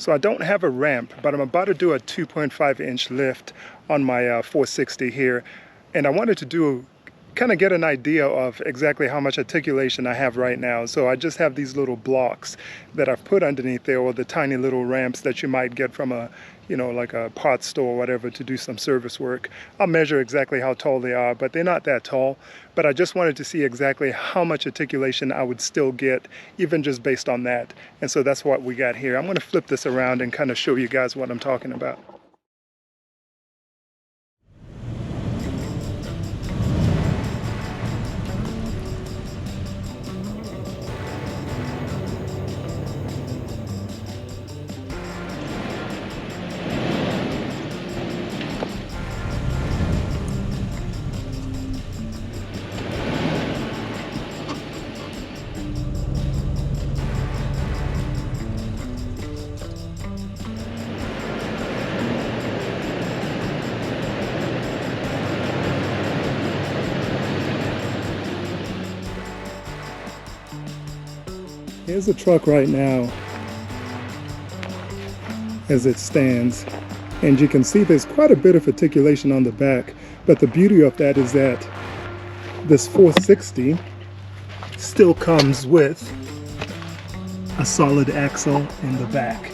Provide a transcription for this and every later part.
So I don't have a ramp, but I'm about to do a 2.5-inch lift on my 460 here. And I wanted to kind of get an idea of exactly how much articulation I have right now. So I just have these little blocks that I've put underneath there, or the tiny little ramps that you might get from a, you know, like a parts store or whatever to do some service work. I'll measure exactly how tall they are, but they're not that tall. But I just wanted to see exactly how much articulation I would still get, even just based on that. And so that's what we got here. I'm going to flip this around and kind of show you guys what I'm talking about. Here's the truck right now as it stands, and you can see there's quite a bit of articulation on the back, but the beauty of that is that this 460 still comes with a solid axle in the back.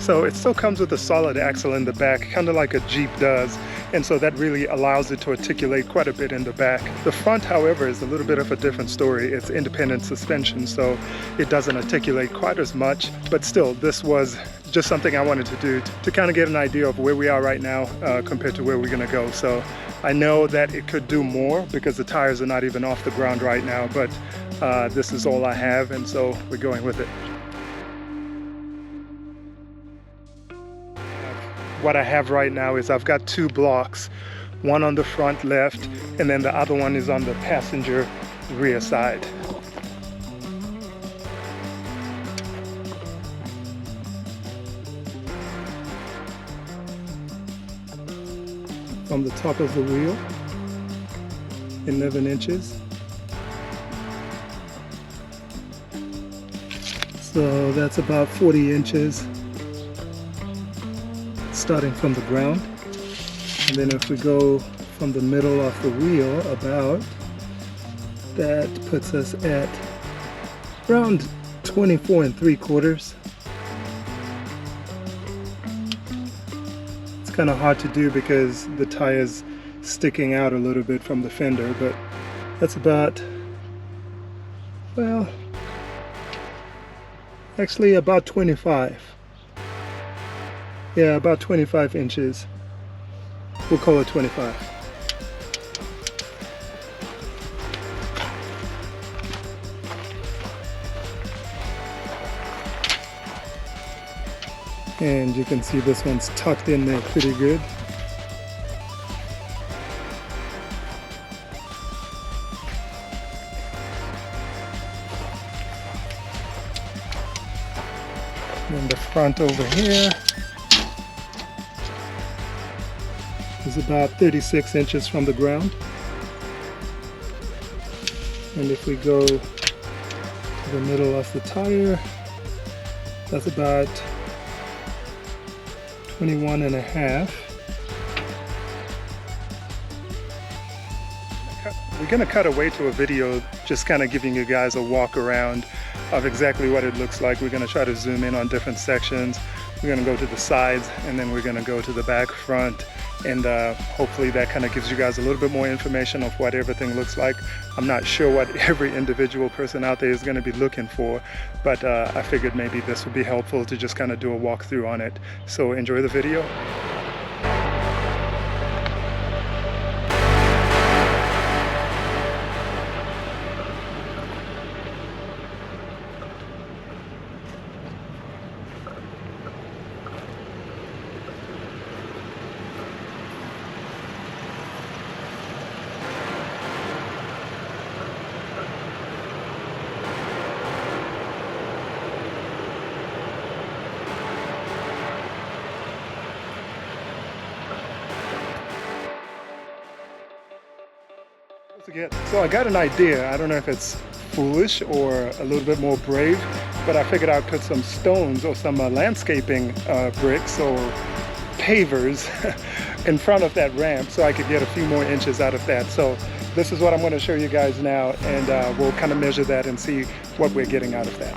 So it still comes with a solid axle in the back, kind of like a Jeep does. And so that really allows it to articulate quite a bit in the back. The front, however, is a little bit of a different story. It's independent suspension, so it doesn't articulate quite as much. But still, this was just something I wanted to do to kind of get an idea of where we are right now compared to where we're gonna go. So I know that it could do more because the tires are not even off the ground right now, but this is all I have, and so we're going with it. What I have right now is I've got two blocks, one on the front left, and then the other one is on the passenger rear side. From the top of the wheel, 11 inches. So that's about 40 inches. Starting from the ground, and then if we go from the middle of the wheel, about that puts us at around 24 3/4. It's kind of hard to do because the tire's sticking out a little bit from the fender, but that's about, well, actually about 25. Yeah, about 25 inches. We'll call it 25. And you can see this one's tucked in there pretty good. And then the front over here is about 36 inches from the ground. And if we go to the middle of the tire, that's about 21 1/2. We're gonna cut away to a video just kind of giving you guys a walk around of exactly what it looks like. We're gonna try to zoom in on different sections. We're gonna go to the sides, and then we're gonna go to the back, front, and hopefully that kind of gives you guys a little bit more information of what everything looks like. I'm not sure what every individual person out there is going to be looking for, but I figured maybe this would be helpful to just kind of do a walkthrough on it. So enjoy the video. So I got an idea. I don't know if it's foolish or a little bit more brave, but I figured I'd put some stones or some landscaping bricks or pavers in front of that ramp so I could get a few more inches out of that. So this is what I'm going to show you guys now, and we'll kind of measure that and see what we're getting out of that.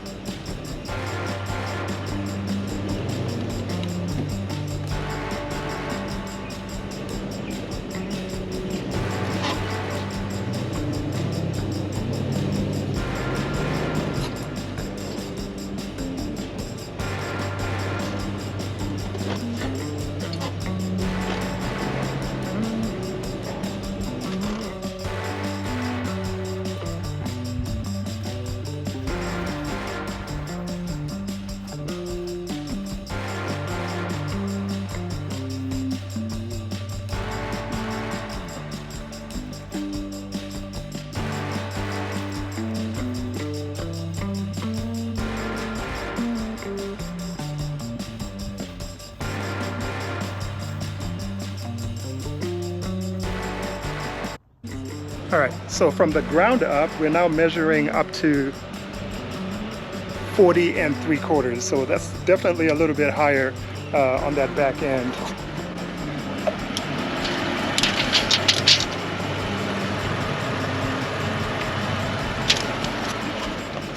All right, so from the ground up, we're now measuring up to 40 3/4. So that's definitely a little bit higher on that back end.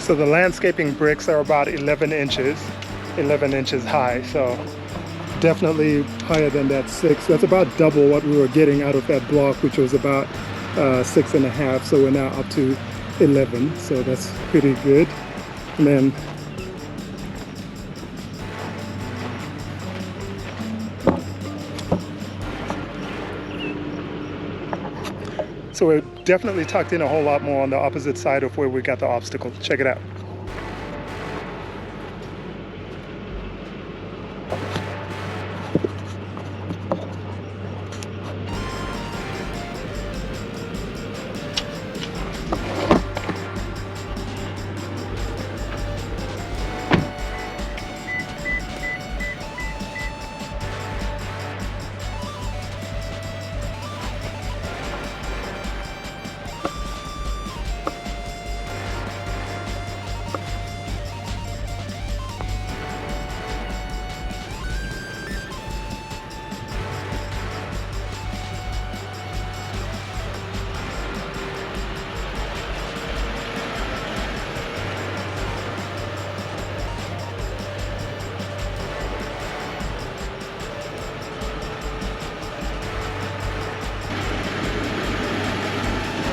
So the landscaping bricks are about 11 inches high. So definitely higher than that 6. That's about double what we were getting out of that block, which was about 6.5. So we're now up to 11. So that's pretty good. And then so we're definitely tucked in a whole lot more on the opposite side of where we got the obstacle. Check it out.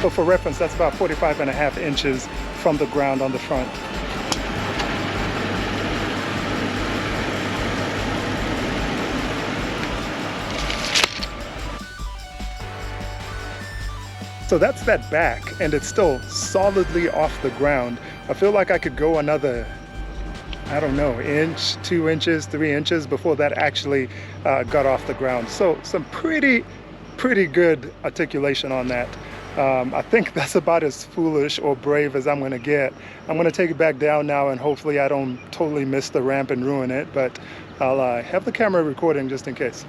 So for reference, that's about 45.5 inches from the ground on the front. So that's that back, and it's still solidly off the ground. I feel like I could go another, I don't know, inch, 2 inches, 3 inches before that actually got off the ground. So some pretty good articulation on that. I think that's about as foolish or brave as I'm going to get. I'm going to take it back down now, and hopefully I don't totally miss the ramp and ruin it, but I'll have the camera recording just in case.